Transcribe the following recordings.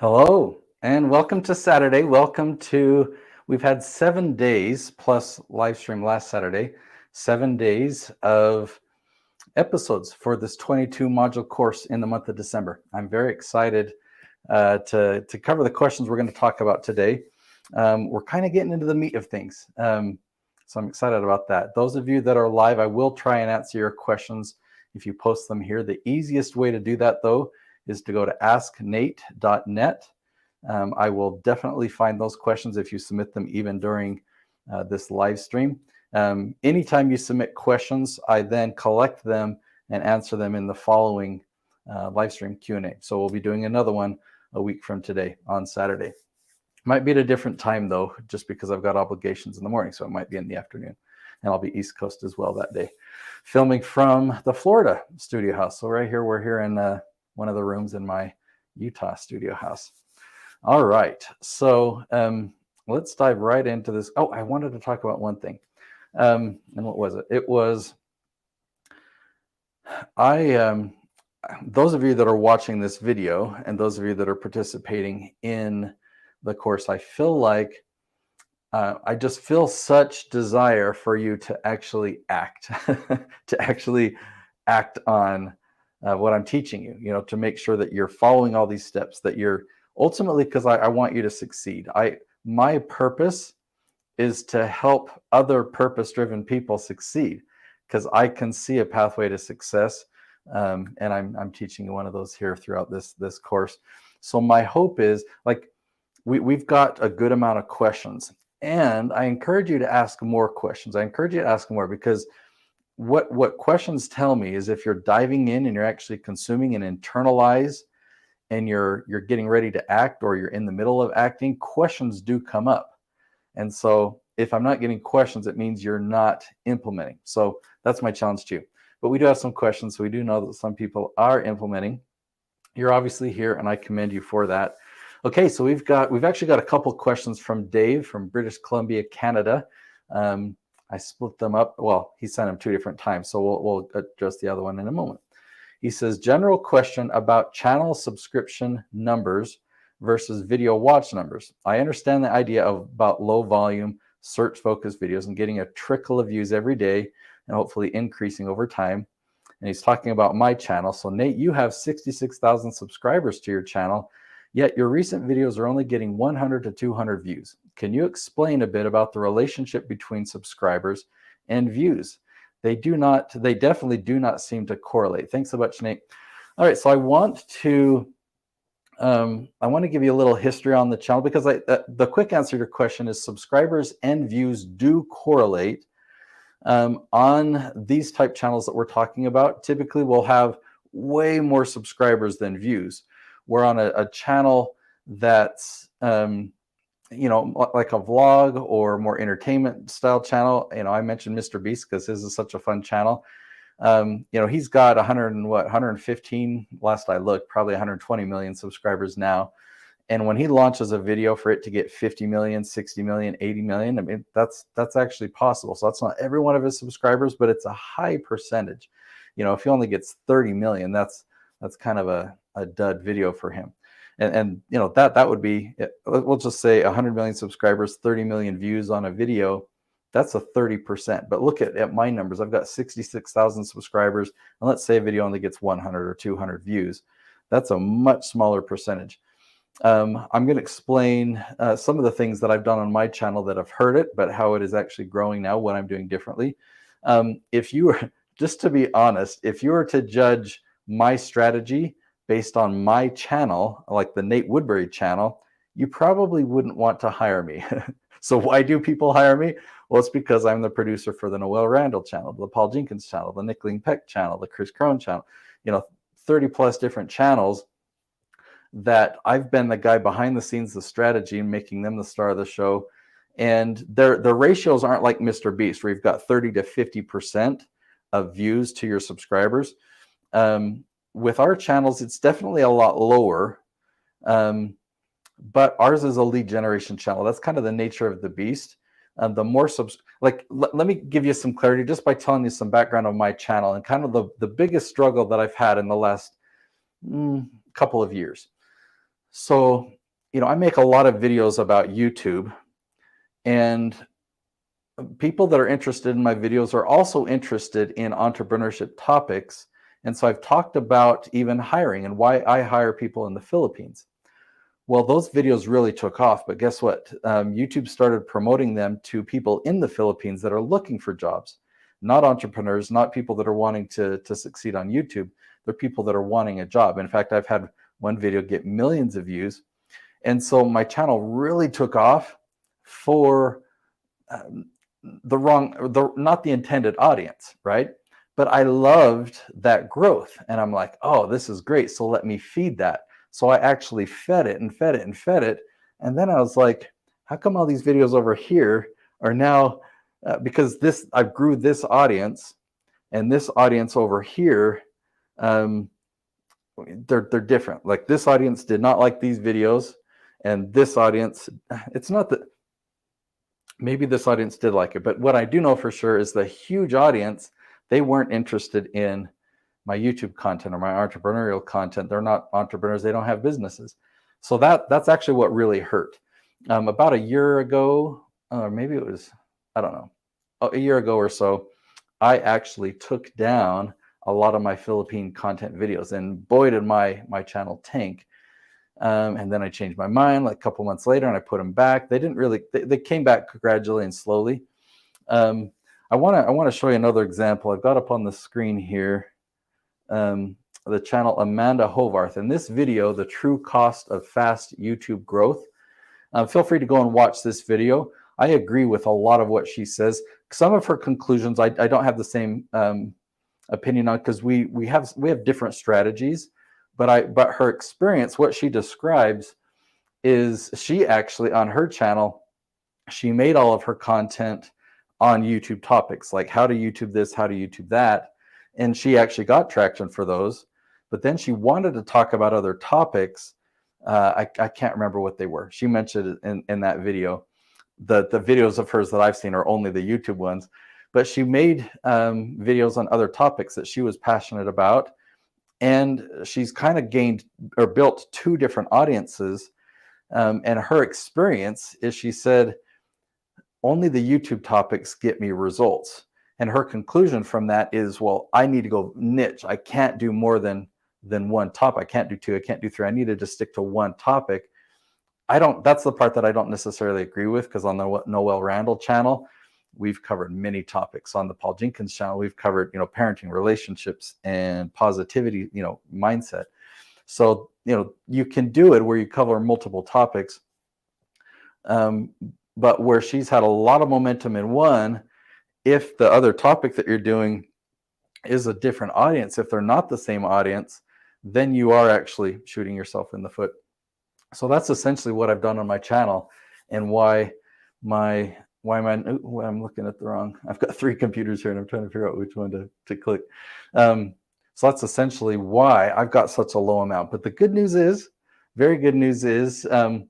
Hello, and welcome to Saturday. We've had 7 days plus live stream last Saturday, 7 days of episodes for this 22 module course in the month of December. I'm very excited to cover the questions we're going to talk about today. We're kind of getting into the meat of things. So I'm excited about that. Those of you that are live, I will try and answer your questions if you post them here. The easiest way to do that, though, is to go to asknate.net. I will definitely find those questions if you submit them even during this live stream. Anytime you submit questions, I then collect them and answer them in the following live stream Q&A. So we'll be doing another one a week from today on Saturday. Might be at a different time, though, just because I've got obligations in the morning, so it might be in the afternoon. And I'll be East Coast as well that day. Filming from the Florida studio house. So right here, we're here in one of the rooms in my Utah studio house. All right, so let's dive right into this. Oh, I wanted to talk about one thing. And what was it? It was, those of you that are watching this video and those of you that are participating in the course, I feel like I just feel such desire for you to actually act, to actually act on what I'm teaching you, to make sure that you're following all these steps, that you're ultimately, because I want you to succeed. My purpose is to help other purpose-driven people succeed, because I can see a pathway to success, and I'm teaching one of those here throughout this course. So my hope is, like, we've got a good amount of questions, and I encourage you to ask more questions. I encourage you to ask more, because what questions tell me is if you're diving in and you're actually consuming and internalize and you're getting ready to act, or you're in the middle of acting, questions do come up. And so if I'm not getting questions, it means you're not implementing. So that's my challenge to you. But we do have some questions. So we do know that some people are implementing. You're obviously here, and I commend you for that. Okay, so we've actually got a couple questions from Dave from British Columbia, Canada. I split them up. Well, he sent them 2 different times, so we'll address the other one in a moment. He says, general question about channel subscription numbers versus video watch numbers. I understand the idea about low volume, search focused videos and getting a trickle of views every day and hopefully increasing over time. And he's talking about my channel. So Nate, you have 66,000 subscribers to your channel, yet your recent videos are only getting 100 to 200 views. Can you explain a bit about the relationship between subscribers and views? They definitely do not seem to correlate. Thanks so much, Nate. All right, so I want to give you a little history on the channel, because the quick answer to your question is subscribers and views do correlate. On these type channels that we're talking about, typically we'll have way more subscribers than views. We're on a channel that's like a vlog or more entertainment style channel. I mentioned Mr. Beast because his is such a fun channel. He's got 115, last I looked, probably 120 million subscribers now. And when he launches a video, for it to get 50 million, 60 million, 80 million, I mean, that's actually possible. So that's not every one of his subscribers, but it's a high percentage. If he only gets 30 million, that's kind of a dud video for him. And that would be, we'll just say 100 million subscribers, 30 million views on a video. That's a 30%. But look at my numbers. I've got 66,000 subscribers, and let's say a video only gets 100 or 200 views. That's a much smaller percentage. I'm going to explain some of the things that I've done on my channel that have hurt it, but how it is actually growing now, what I'm doing differently. If you were, just to be honest, if you were to judge my strategy based on my channel, like the Nate Woodbury channel, you probably wouldn't want to hire me. So why do people hire me? Well, it's because I'm the producer for the Noel Randall channel, the Paul Jenkins channel, the Nickling Peck channel, the Chris Crone channel, 30 plus different channels that I've been the guy behind the scenes, the strategy, and making them the star of the show. And their ratios aren't like Mr. Beast, where you've got 30 to 50% of views to your subscribers. With our channels, it's definitely a lot lower, but ours is a lead generation channel. That's kind of the nature of the beast. The more let me give you some clarity just by telling you some background on my channel and kind of the biggest struggle that I've had in the last couple of years. So, I make a lot of videos about YouTube, and people that are interested in my videos are also interested in entrepreneurship topics. And so I've talked about even hiring and why I hire people in the Philippines. Well, those videos really took off, but guess what? YouTube started promoting them to people in the Philippines that are looking for jobs, not entrepreneurs, not people that are wanting to succeed on YouTube. They're people that are wanting a job. In fact, I've had one video get millions of views. And so my channel really took off for not the intended audience, right? But I loved that growth. And I'm like, oh, this is great. So let me feed that. So I actually fed it and fed it and fed it. And then I was like, how come all these videos over here are now, because I grew this audience, and this audience over here, they're different. Like, this audience did not like these videos, and this audience, it's not that, maybe this audience did like it, but what I do know for sure is the huge audience, they weren't interested in my YouTube content or my entrepreneurial content. They're not entrepreneurs. They don't have businesses. So that's actually what really hurt. About a year ago, or maybe it was, I don't know, a year ago or so, I actually took down a lot of my Philippine content videos, and boy, did my channel tank. And then I changed my mind like a couple months later, and I put them back. They didn't really, they came back gradually and slowly. I want to show you another example. I've got up on the screen here the channel Amanda Hovarth. In this video, the true cost of fast YouTube growth. Feel free to go and watch this video. I agree with a lot of what she says. Some of her conclusions I don't have the same opinion on, because we have different strategies. But her experience, what she describes, is she actually, on her channel, she made all of her content on YouTube topics, like how to YouTube this, how to YouTube that. And she actually got traction for those. But then she wanted to talk about other topics. I can't remember what they were. She mentioned it in that video. The videos of hers that I've seen are only the YouTube ones. But she made videos on other topics that she was passionate about. And she's kind of gained or built two different audiences. And her experience is, she said, only the YouTube topics get me results. And her conclusion from that is, well, I need to go niche. I can't do more than one topic. I can't do two. I can't do three. I need to just stick to one topic. That's the part that I don't necessarily agree with, because on the Noel Randall channel, we've covered many topics. On the Paul Jenkins channel, we've covered, parenting, relationships, and positivity, mindset. So, you can do it where you cover multiple topics. But where she's had a lot of momentum in one, if the other topic that you're doing is a different audience, if they're not the same audience, then you are actually shooting yourself in the foot. So that's essentially what I've done on my channel, and why I'm looking at the wrong. I've got three computers here, and I'm trying to figure out which one to click. So that's essentially why I've got such a low amount. But the good news is, very good news is, I'm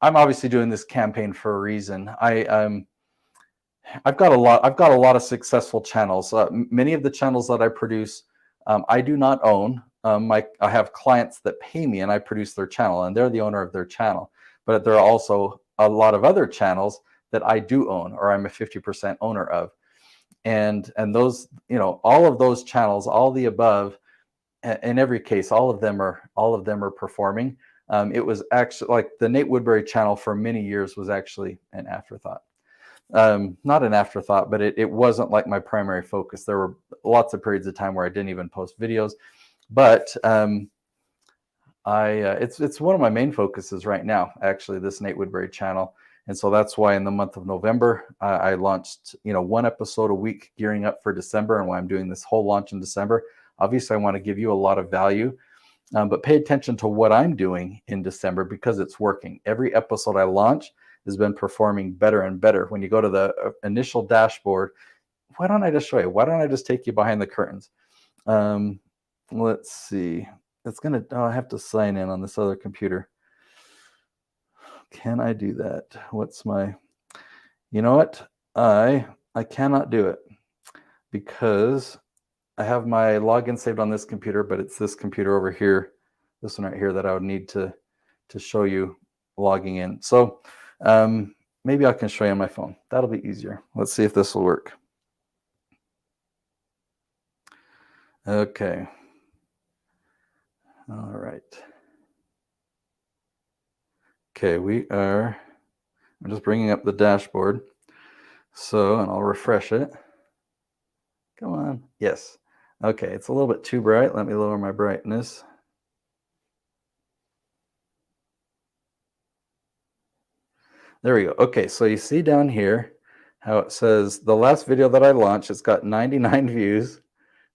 obviously doing this campaign for a reason. I've got a lot of successful channels. Many of the channels that I produce, I do not own. I have clients that pay me, and I produce their channel, and they're the owner of their channel. But there are also a lot of other channels that I do own, or I'm a 50% owner of. And those, all of those channels, all the above, in every case, all of them are performing. It was actually, like, the Nate Woodbury channel for many years was actually an afterthought. Not an afterthought, but it wasn't like my primary focus. There were lots of periods of time where I didn't even post videos, but it's one of my main focuses right now, actually, this Nate Woodbury channel. And so that's why in the month of November, I launched, one episode a week, gearing up for December, and why I'm doing this whole launch in December. Obviously, I want to give you a lot of value, but pay attention to what I'm doing in December, because it's working. Every episode I launch has been performing better and better. When you go to the initial dashboard, why don't I just show you? Why don't I just take you behind the curtains? Let's see. I have to sign in on this other computer. Can I do that? You know what? I cannot do it, because I have my login saved on this computer, but it's this computer over here this one right here that I would need to show you logging in. So maybe I can show you on my phone. That'll be easier. Let's see if this will work. Okay. All right. Okay, I'm just bringing up the dashboard. So, and I'll refresh it. Come on. Yes. Okay, it's a little bit too bright. Let me lower my brightness. There we go. Okay, so you see down here how it says the last video that I launched, it's got 99 views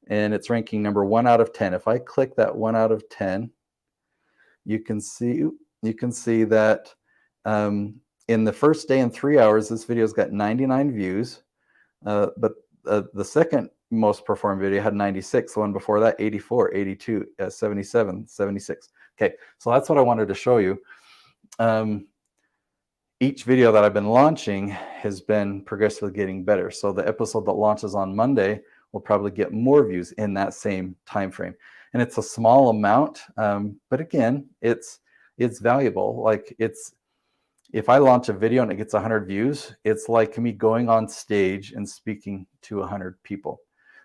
and it's ranking number 1 out of 10. If I click that 1 out of 10, you can see that in the first day and 3 hours, this video's got 99 views. But the second most performed video had 96. The one before that, 84, 82, 77, 76. Okay, so that's what I wanted to show you. Each video that I've been launching has been progressively getting better. So the episode that launches on Monday will probably get more views in that same time frame. And it's a small amount, but again, it's valuable. Like if I launch a video and it gets 100 views, it's like me going on stage and speaking to 100 people.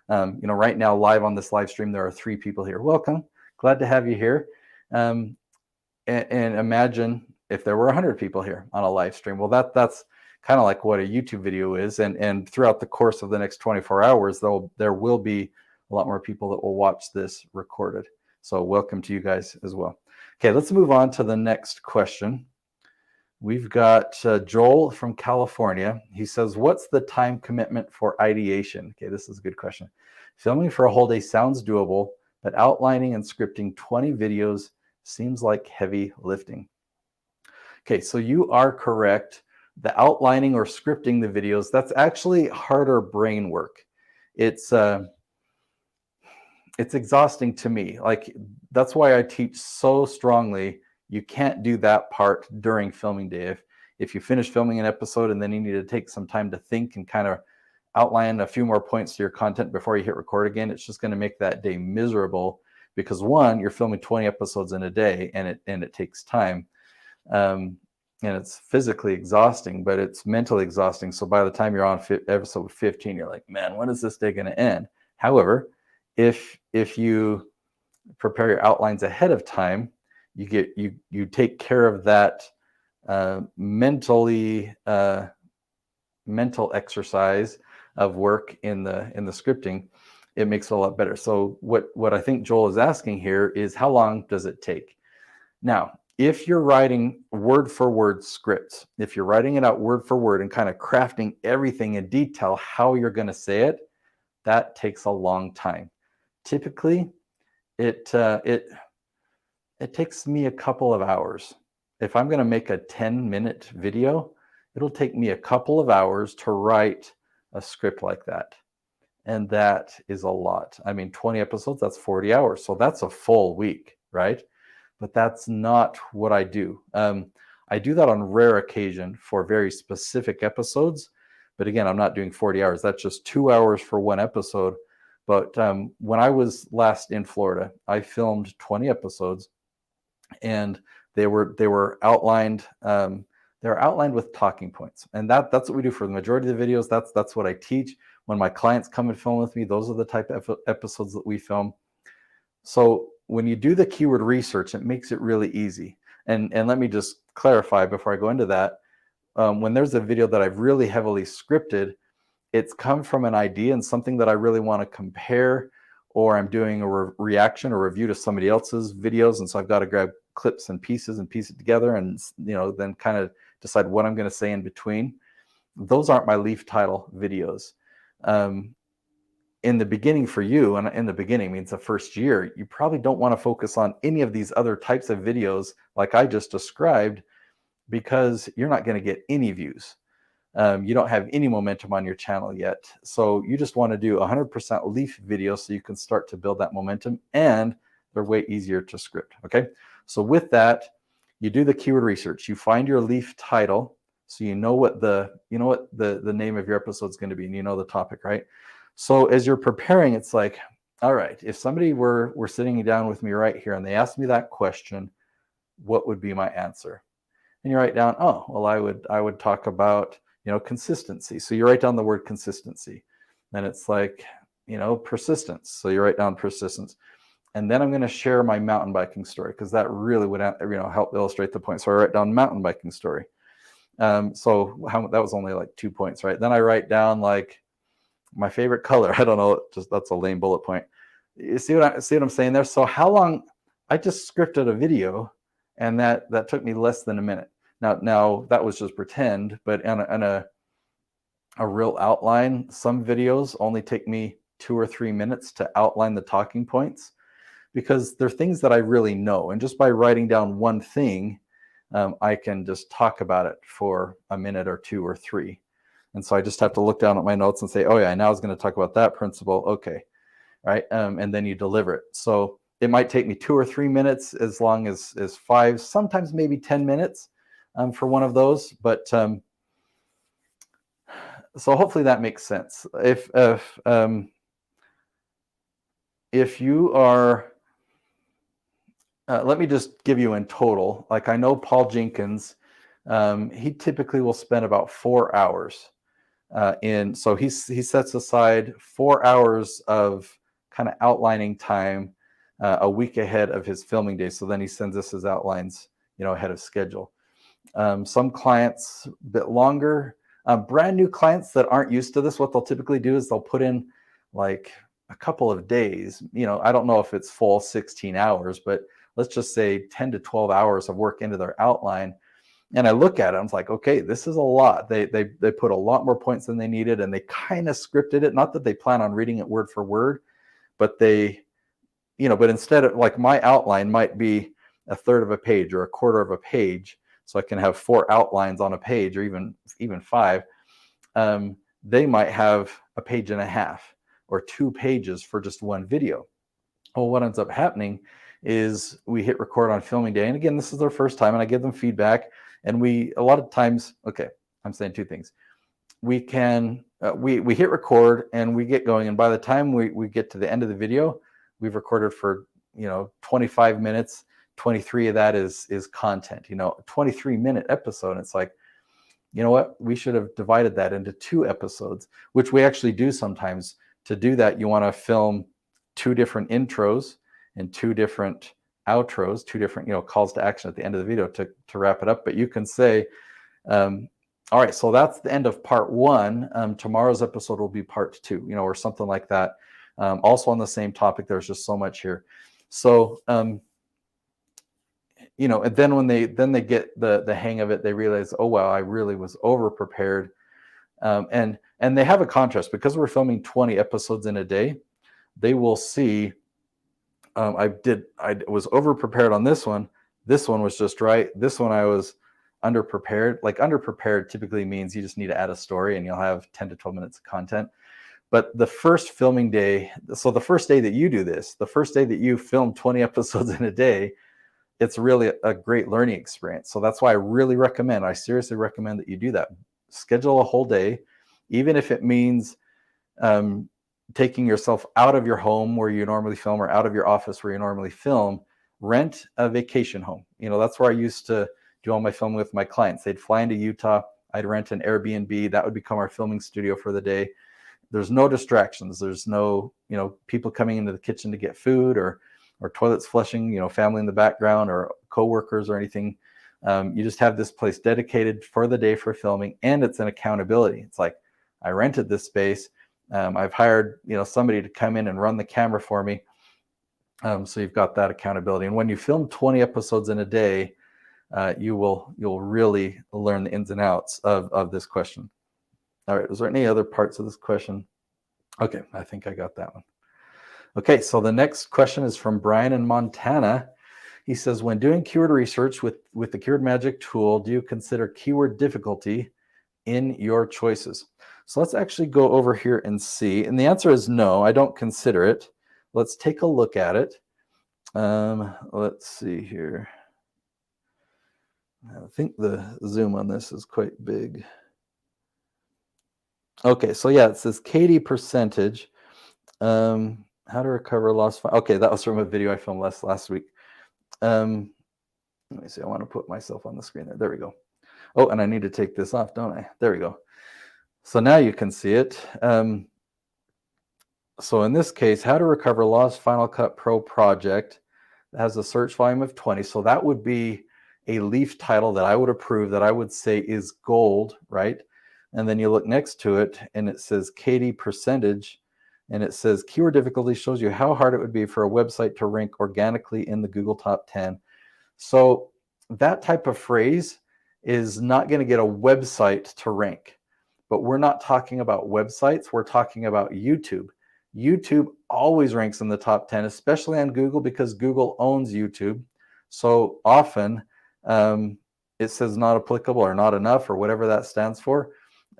Right now, live on this live stream, there are 3 people here. Welcome, glad to have you here. And imagine if there were 100 people here on a live stream. Well, that's kind of like what a YouTube video is. And throughout the course of the next 24 hours, there will be a lot more people that will watch this recorded. So welcome to you guys as well. Okay, let's move on to the next question. We've got Joel from California. He says, what's the time commitment for ideation? Okay, this is a good question. Filming for a whole day sounds doable, but outlining and scripting 20 videos seems like heavy lifting. Okay, so you are correct. The outlining or scripting the videos, that's actually harder brain work. It's exhausting to me. Like, that's why I teach so strongly you can't do that part during filming day. If you finish filming an episode and then you need to take some time to think and kind of outline a few more points to your content before you hit record again, it's just going to make that day miserable because, one, you're filming 20 episodes in a day and it takes time. And it's physically exhausting, but it's mentally exhausting. So by the time you're on episode 15, you're like, man, when is this day going to end? However, if you prepare your outlines ahead of time, you take care of that mental exercise of work in the scripting. It makes it a lot better. So what I think Joel is asking here is, how long does it take? Now, if you're writing word for word scripts, if you're writing it out word for word and kind of crafting everything in detail how you're going to say it, that takes a long time. Typically, it takes me a couple of hours. If I'm going to make a 10-minute video, it'll take me a couple of hours to write a script like that. And that is a lot. I mean, 20 episodes, that's 40 hours. So that's a full week, right? But that's not what I do. I do that on rare occasion for very specific episodes. But again, I'm not doing 40 hours. That's just 2 hours for one episode. But when I was last in Florida, I filmed 20 episodes, and they were outlined. They're outlined with talking points, and that's what we do for the majority of the videos. That's what I teach when my clients come and film with me. Those are the type of episodes that we film. So when you do the keyword research, it makes it really easy. And let me just clarify before I go into that. When there's a video that I've really heavily scripted, it's come from an idea and something that I really want to compare, or I'm doing a reaction or review to somebody else's videos, and so I've got to grab clips and piece it together, and then kind of decide what I'm going to say in between. Those aren't my leaf title videos. In the beginning for you, and in the beginning means the first year, you probably don't want to focus on any of these other types of videos like I just described, because you're not going to get any views. You don't have any momentum on your channel yet. So you just want to do 100% leaf videos so you can start to build that momentum, and they're way easier to script. Okay. So with that, you do the keyword research, you find your leaf title. So you know what the name of your episode is going to be, and you know the topic, right? So as you're preparing, it's like, All right, if somebody were sitting down with me right here and they asked me that question, what would be my answer? And you write down, oh, well, I would talk about, consistency. So you write down the word consistency. Then it's like, persistence. So you write down persistence. And then I'm going to share my mountain biking story because that really would, help illustrate the point. So I write down mountain biking story. So that was only like 2 points, right? Then I write down like my favorite color. I don't know, just that's a lame bullet point. You see what I'm saying there? So how long? I just scripted a video, and that took me less than a minute. Now that was just pretend, but on a real outline, some videos only take me 2 or 3 minutes to outline the talking points because they're things that I really know, and just by writing down one thing, I can just talk about it for a minute or 2 or 3. And so I just have to look down at my notes and say, oh yeah, now I was going to talk about that principle. Okay. Right. And then you deliver it. So it might take me 2 or 3 minutes, as long as 5, sometimes maybe 10 minutes for one of those. But so hopefully that makes sense. If you are, let me just give you in total, like I know Paul Jenkins, he typically will spend about 4 hours so he sets aside 4 hours of kind of outlining time a week ahead of his filming day. So then he sends us his outlines, ahead of schedule. Some clients a bit longer. Brand new clients that aren't used to this, what they'll typically do is they'll put in like a couple of days. I don't know if it's full 16 hours, but let's just say 10 to 12 hours of work into their outline. And I look at it, I'm like, okay, this is a lot. They put a lot more points than they needed, and they kind of scripted it. Not that they plan on reading it word for word, but but instead of, like, my outline might be a third of a page or a quarter of a page, so I can have 4 outlines on a page, or even 5. They might have a page and a half or 2 pages for just one video. Well, what ends up happening is we hit record on filming day. And again, this is their first time, and I give them feedback. And a lot of times, okay, I'm saying 2 things. We can, we hit record and we get going. And by the time we get to the end of the video, we've recorded for, 25 minutes, 23 of that is content, 23-minute episode. And it's like, you know what? We should have divided that into 2 episodes, which we actually do sometimes. To do that, you want to film 2 different intros and 2 different outros, 2 different, calls to action at the end of the video to wrap it up. But you can say, all right, so that's the end of part 1. Tomorrow's episode will be part 2, or something like that. Also on the same topic, there's just so much here. So, and then when they get the hang of it, they realize, oh, wow, I really was over prepared. And they have a contrast because we're filming 20 episodes in a day. They will see, I was over prepared on this one. This one was just right. This one I was underprepared. Like, underprepared typically means you just need to add a story and you'll have 10 to 12 minutes of content. But the first filming day, so the first day that you do this, the first day that you film 20 episodes in a day, it's really a great learning experience. So that's why I seriously recommend that you do that. Schedule a whole day, even if it means taking yourself out of your home where you normally film, or out of your office where you normally film. Rent a vacation home. That's where I used to do all my filming with my clients. They'd fly into Utah. I'd rent an Airbnb. That would become our filming studio for the day. There's no distractions. There's no, people coming into the kitchen to get food, or toilets flushing, family in the background, or coworkers or anything. You just have this place dedicated for the day for filming, and it's an accountability. It's like, I rented this space. I've hired, somebody to come in and run the camera for me. So you've got that accountability. And when you film 20 episodes in a day, you'll really learn the ins and outs of this question. All right. Was there any other parts of this question? Okay. I think I got that one. Okay. So the next question is from Brian in Montana. He says, when doing keyword research with the Keyword Magic tool, do you consider keyword difficulty in your choices? So let's actually go over here and see. And the answer is no, I don't consider it. Let's take a look at it. Let's see here. I think the zoom on this is quite big. Okay, so yeah, it says Katie percentage. How to recover lost. Okay, that was from a video I filmed last week. Let me see. I want to put myself on the screen there. There we go. Oh, and I need to take this off, don't I? There we go. So now you can see it. So in this case, how to recover lost Final Cut Pro project that has a search volume of 20. So that would be a leaf title that I would approve, that I would say is gold, right? And then you look next to it and it says Katie percentage, and it says keyword difficulty, shows you how hard it would be for a website to rank organically in the Google top 10. So that type of phrase is not going to get a website to rank. But we're not talking about websites, we're talking about YouTube. YouTube always ranks in the top 10, especially on Google, because Google owns YouTube. So often it says not applicable or not enough or whatever that stands for.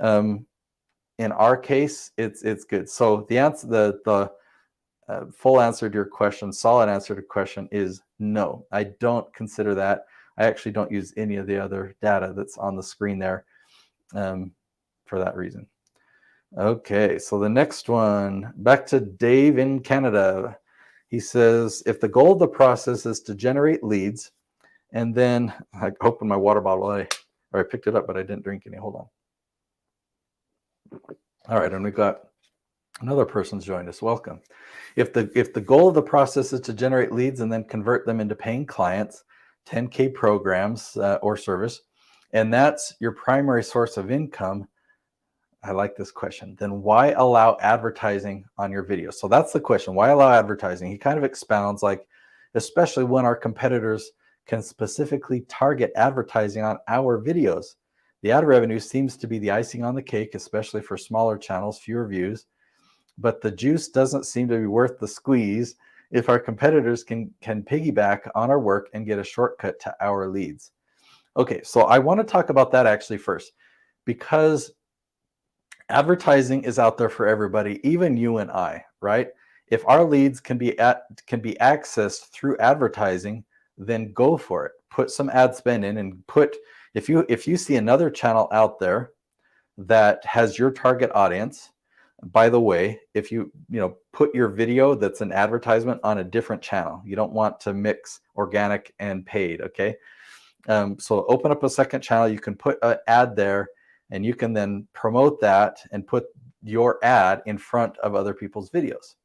In our case, it's good. So the answer, the full answer to your question, solid answer to your question is no. I don't consider that. I actually don't use any of the other data that's on the screen there for that reason. Okay, so the next one, back to Dave in Canada. He says, if the goal of the process is to generate leads, and then I opened my water bottle, I picked it up, but I didn't drink any. Hold on. All right, and we've got another person's joined us. Welcome. If the goal of the process is to generate leads and then convert them into paying clients, 10K programs or service, and that's your primary source of income, I like this question. Then why allow advertising on your video? So that's the question. Why allow advertising? He kind of expounds, like, especially when our competitors can specifically target advertising on our videos. The ad revenue seems to be the icing on the cake, especially for smaller channels, fewer views. But the juice doesn't seem to be worth the squeeze if our competitors can piggyback on our work and get a shortcut to our leads. Okay, so I want to talk about that actually first, because advertising is out there for everybody, even you and I, right? If our leads can be accessed through advertising, then go for it. Put some ad spend in, and if you see another channel out there that has your target audience. By the way, if you put your video that's an advertisement on a different channel, you don't want to mix organic and paid. Okay, so open up a second channel. You can put an ad there, and you can then promote that and put your ad in front of other people's videos.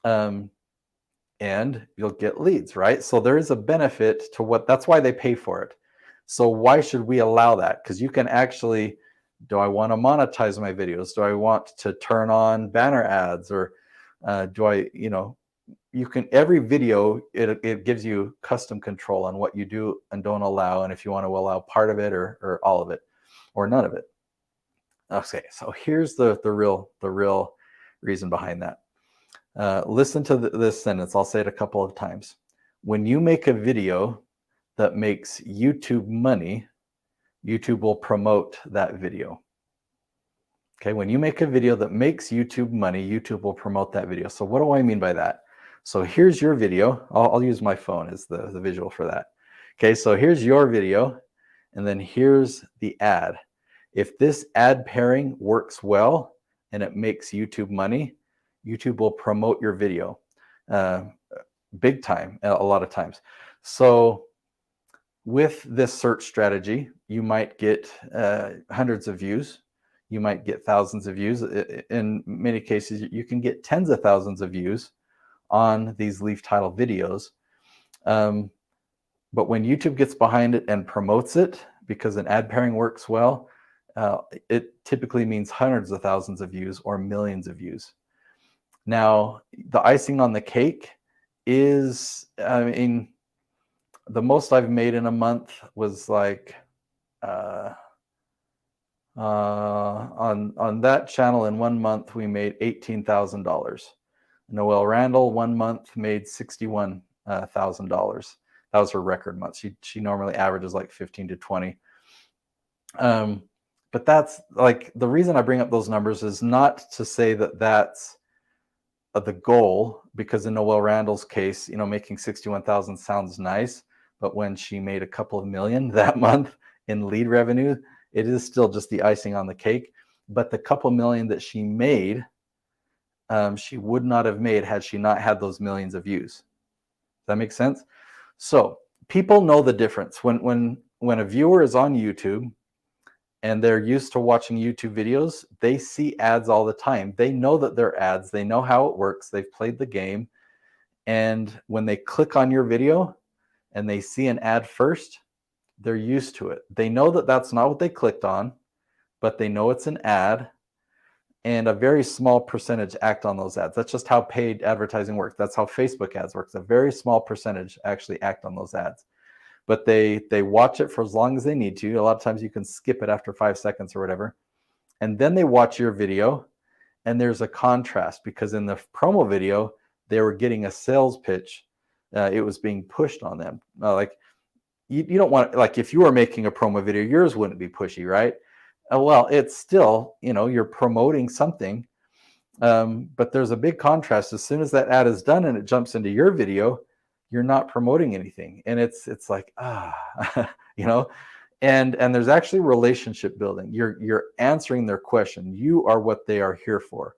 And you'll get leads, right? So there is a benefit to that's why they pay for it. So why should we allow that? Because you can actually, do I want to monetize my videos? Do I want to turn on banner ads? Or do I, you can, every video, it gives you custom control on what you do and don't allow. And if you want to allow part of it or all of it or none of it. Okay, so here's the real reason behind that. Listen to this sentence. I'll say it a couple of times. When you make a video that makes YouTube money, YouTube will promote that video. Okay, when you make a video that makes YouTube money, YouTube will promote that video. So what do I mean by that? So here's your video. I'll use my phone as the visual for that. Okay, so here's your video, and then here's the ad. If this ad pairing works well and it makes YouTube money, YouTube will promote your video big time, a lot of times. So with this search strategy, you might get hundreds of views. You might get thousands of views. In many cases, you can get tens of thousands of views on these leaf title videos. But when YouTube gets behind it and promotes it, because an ad pairing works well, it typically means hundreds of thousands of views or millions of views. Now, the icing on the cake is, I mean, the most I've made in a month was like on that channel in 1 month we made $18,000. Noelle Randall 1 month made $61,000. That was her record month. She normally averages like 15 to 20. But that's like, the reason I bring up those numbers is not to say that that's the goal, because in Noelle Randall's case, making 61,000 sounds nice, but when she made a couple of million that month in lead revenue, it is still just the icing on the cake. But the couple million that she made she would not have made had she not had those millions of views. Does that make sense? So people know the difference. When a viewer is on YouTube and they're used to watching YouTube videos, they see ads all the time. They know that they're ads. They know how it works. They've played the game. And when they click on your video and they see an ad first, they're used to it. They know that that's not what they clicked on, but they know it's an ad, and a very small percentage act on those ads. That's just how paid advertising works. That's how Facebook ads works. A very small percentage actually act on those ads. But they watch it for as long as they need to. A lot of times you can skip it after 5 seconds or whatever. And then they watch your video, and there's a contrast because in the promo video, they were getting a sales pitch. It was being pushed on them. Like you don't want, like if you were making a promo video, yours wouldn't be pushy, right? Well, it's still, you're promoting something, but there's a big contrast. As soon as that ad is done and it jumps into your video, you're not promoting anything, and it's like and there's actually relationship building. You're answering their question. You are what they are here for,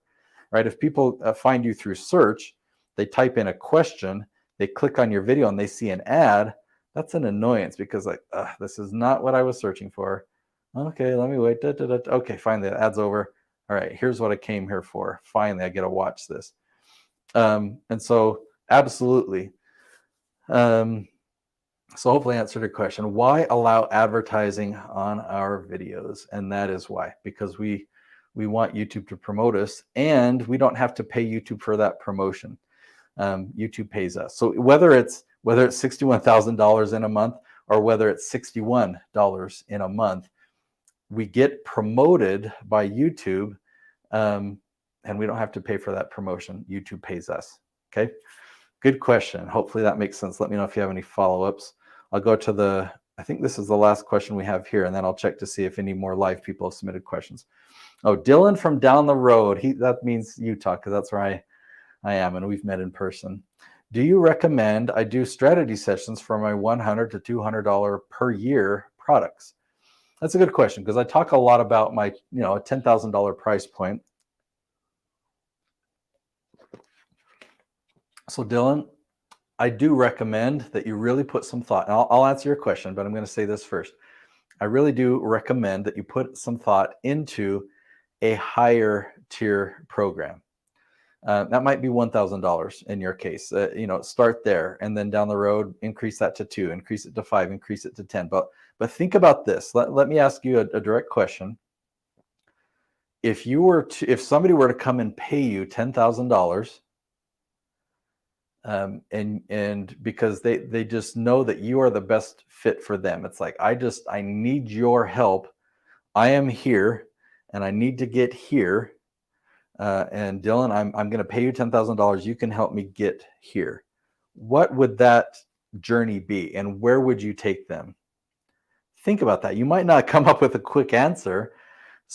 right? If people find you through search, they type in a question, they click on your video, and they see an ad. That's an annoyance because this is not what I was searching for. Okay, let me wait. Okay, fine, the ad's over. All right, here's what I came here for. Finally, I get to watch this. And so, absolutely. So hopefully I answered your question. Why allow advertising on our videos? And that is why, because we want YouTube to promote us, and we don't have to pay YouTube for that promotion. YouTube pays us. So whether it's $61,000 in a month or whether it's $61 in a month, we get promoted by YouTube, and we don't have to pay for that promotion. YouTube pays us. Okay, good question. Hopefully that makes sense. Let me know if you have any follow-ups. I'll go to I think this is the last question we have here, and then I'll check to see if any more live people have submitted questions. Oh, Dylan from down the road. That means Utah, because that's where I am, and we've met in person. Do you recommend I do strategy sessions for my $100 to $200 per year products? That's a good question, because I talk a lot about my, a $10,000 price point. So Dylan, I do recommend that you really put some thought, and I'll answer your question, but I'm going to say this first. I really do recommend that you put some thought into a higher tier program. That might be $1,000 in your case. Start there, and then down the road, increase that to 2, increase it to 5, increase it to 10. But think about this. Let me ask you a direct question. If somebody were to come and pay you $10,000, and because they just know that you are the best fit for them, it's like, I need your help. I am here, and I need to get here. And Dylan, I'm going to pay you $10,000. You can help me get here. What would that journey be, and where would you take them? Think about that. You might not come up with a quick answer,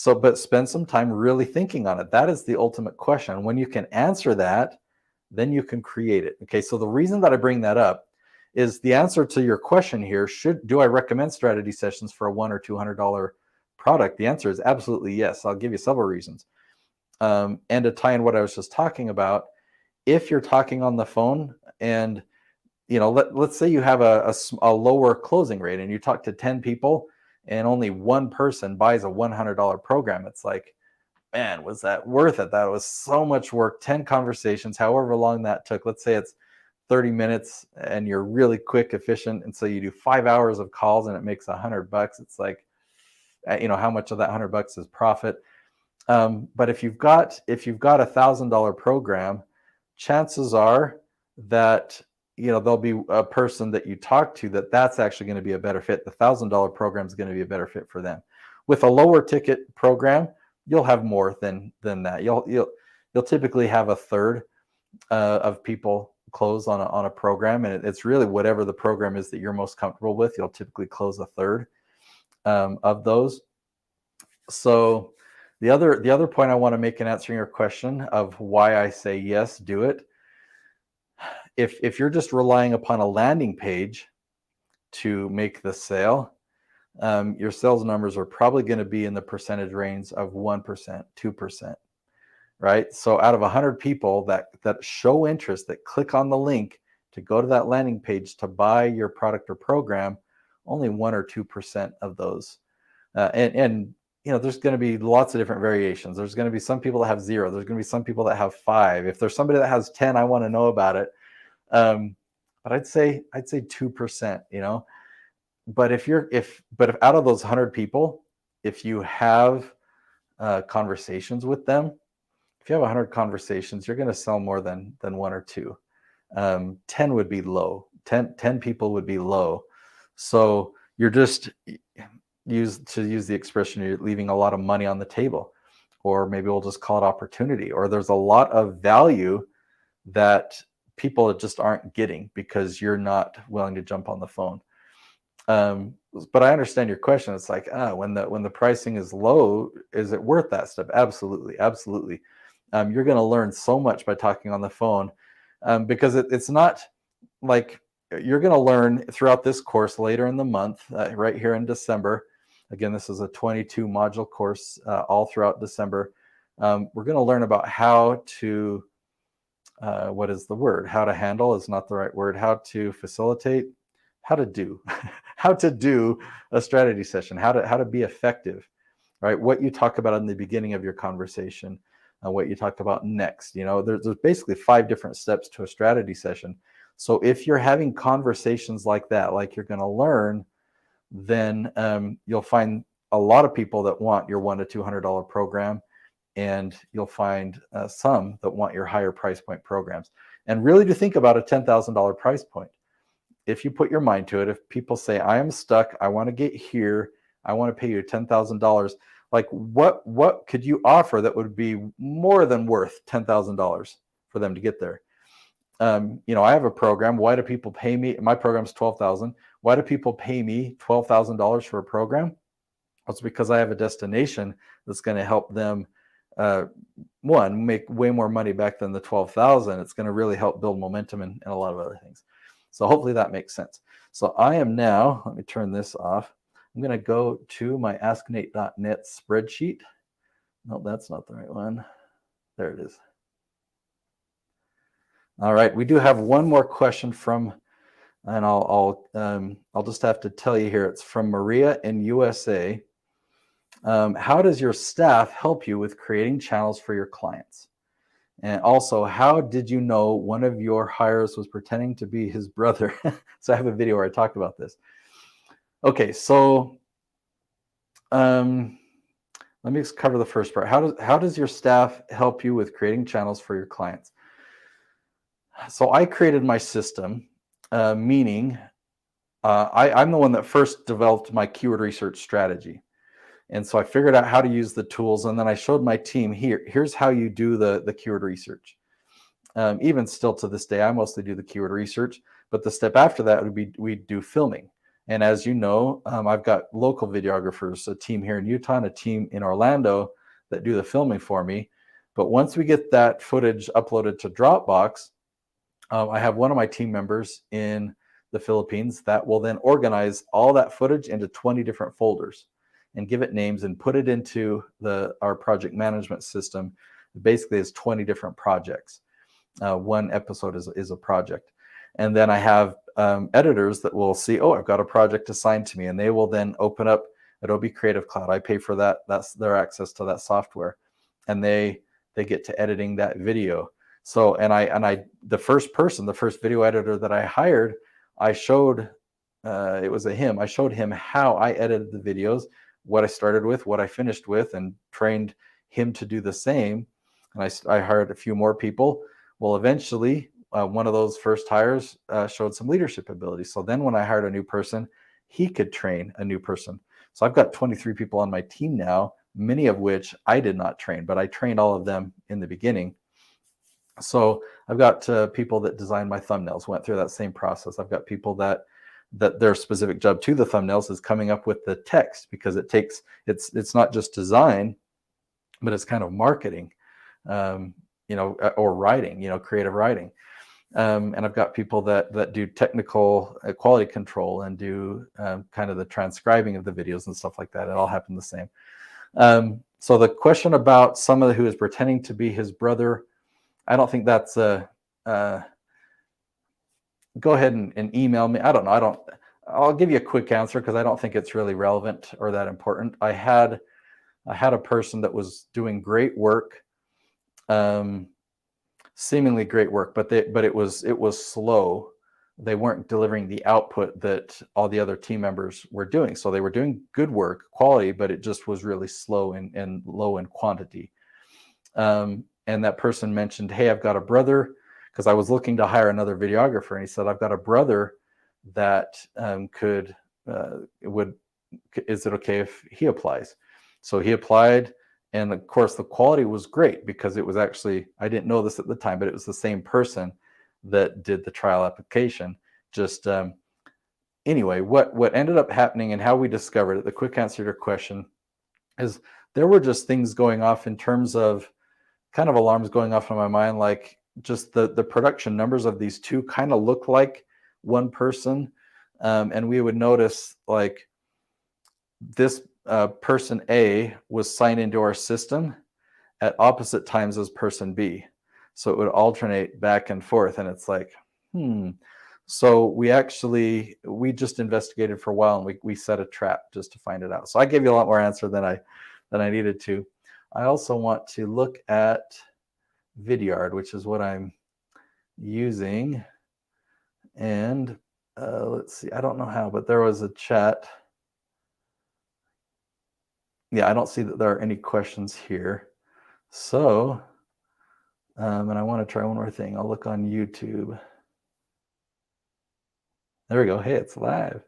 but spend some time really thinking on it. That is the ultimate question. When you can answer that, then you can create it. Okay, so the reason that I bring that up is the answer to your question here. Do I recommend strategy sessions for a $100 or $200 product? The answer is absolutely yes. I'll give you several reasons. And to tie in what I was just talking about, if you're talking on the phone and, let's say you have a lower closing rate and you talk to 10 people and only one person buys a $100 program, it's like, man, was that worth it? That was so much work, 10 conversations, however long that took. Let's say it's 30 minutes and you're really quick, efficient. And so you do 5 hours of calls and it makes $100. It's like, how much of that $100 is profit? But if you've got $1,000 program, chances are that there'll be a person that you talk to that's actually going to be a better fit. The $1,000 program is going to be a better fit for them. With a lower ticket program, you'll have more than that. You'll typically have a third of people close on a program, and it's really whatever the program is that you're most comfortable with. You'll typically close a third of those. So the other point I want to make in answering your question of why I say yes, do it. If you're just relying upon a landing page to make the sale, your sales numbers are probably going to be in the percentage range of 1%, 2%. right? So out of 100 people that show interest, that click on the link to go to that landing page to buy your product or program, only 1 or 2% of those. And there's going to be lots of different variations. There's going to be some people that have 0. There's going to be some people that have 5. If there's somebody that has 10, I want to know about it. But I'd say 2%, But if out of those 100 people, if you have conversations with them, if you have 100 conversations, you're going to sell more than 1 or 2. 10 would be low. 10 people would be low. So you're just use the expression, you're leaving a lot of money on the table, or maybe we'll just call it opportunity, or there's a lot of value that people just aren't getting because you're not willing to jump on the phone. But I understand your question. It's like, when the pricing is low, is it worth that step? Absolutely. You're going to learn so much by talking on the phone, because it's not like you're going to learn throughout this course later in the month, right here in December. Again, this is a 22 module course, all throughout December. We're going to learn about how to, what is the word? How to handle is not the right word. How to facilitate, how to do, how to do a strategy session, how to be effective, right? What you talk about in the beginning of your conversation, what you talked about next. There's basically 5 different steps to a strategy session. So if you're having conversations like that, like you're going to learn, then you'll find a lot of people that want your $100 to $200 program, and you'll find some that want your higher price point programs. And really, to think about a $10,000 price point, if you put your mind to it, if people say, I am stuck, I want to get here, I want to pay you $10,000, like what could you offer that would be more than worth $10,000 for them to get there? I have a program. Why do people pay me? My program's $12,000. Why do people pay me $12,000 for a program? Well, it's because I have a destination that's going to help them, one, make way more money back than the $12,000. It's going to really help build momentum and a lot of other things. So hopefully that makes sense. So I am now, let me turn this off. I'm going to go to my asknate.net spreadsheet. No, that's not the right one. There it is. All right, we do have one more question from, and I'll just have to tell you here. It's from Maria in USA. How does your staff help you with creating channels for your clients? And also, how did you know one of your hires was pretending to be his brother? So I have a video where I talked about this. Okay, so let me just cover the first part. How does your staff help you with creating channels for your clients? So I created my system, meaning I'm the one that first developed my keyword research strategy. And so I figured out how to use the tools, and then I showed my team, here's how you do the keyword research. Even still to this day, I mostly do the keyword research, but the step after that would be we do filming. And as you know, I've got local videographers, a team here in Utah and a team in Orlando that do the filming for me. But once we get that footage uploaded to Dropbox, I have one of my team members in the Philippines that will then organize all that footage into 20 different folders and give it names and put it into our project management system. Basically, it's 20 different projects. One episode is a project. And then I have editors that will see, I've got a project assigned to me, and they will then open up Adobe Creative Cloud. I pay for that. That's their access to that software. And they get to editing that video. So, the first video editor that I hired, I showed, it was him. I showed him how I edited the videos, what I started with, what I finished with, and trained him to do the same. And I hired a few more people. Well, eventually, one of those first hires showed some leadership ability. So then when I hired a new person, he could train a new person. So I've got 23 people on my team now, many of which I did not train, but I trained all of them in the beginning. So I've got people that design my thumbnails, went through that same process. I've got people that their specific job to the thumbnails is coming up with the text, because it's not just design, but it's kind of marketing, or writing, creative writing. And I've got people that do technical quality control and do kind of the transcribing of the videos and stuff like that. It all happened the same. So the question about someone who is pretending to be his brother, I don't think that's a, go ahead and email me. I don't know. I'll give you a quick answer because I don't think it's really relevant or that important. I had a person that was doing great work, seemingly great work, but it was slow. They weren't delivering the output that all the other team members were doing. So they were doing good work, quality, but it just was really slow and low in quantity. And that person mentioned, hey, I've got a brother, because I was looking to hire another videographer, and he said, I've got a brother that is it okay if he applies? So he applied, and of course the quality was great because it was actually, I didn't know this at the time, but it was the same person that did the trial application. Just anyway, what ended up happening and how we discovered it, the quick answer to your question, is there were just things going off in terms of kind of alarms going off in my mind, like just the production numbers of these two kind of look like one person. And we would notice like this person A was signed into our system at opposite times as person B. So it would alternate back and forth. And it's like, So we just investigated for a while, and we set a trap just to find it out. So I gave you a lot more answer than I needed to. I also want to look at Vidyard, which is what I'm using. And let's see, I don't know how, but there was a chat. Yeah, I don't see that there are any questions here. So, and I want to try one more thing. I'll look on YouTube. There we go. Hey, it's live.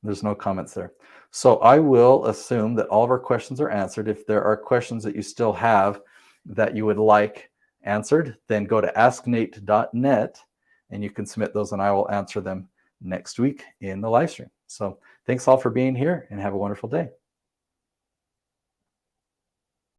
There's no comments there. So I will assume that all of our questions are answered. If there are questions that you still have that you would like answered, then go to asknate.net and you can submit those, and I will answer them next week in the live stream. So thanks all for being here, and have a wonderful day.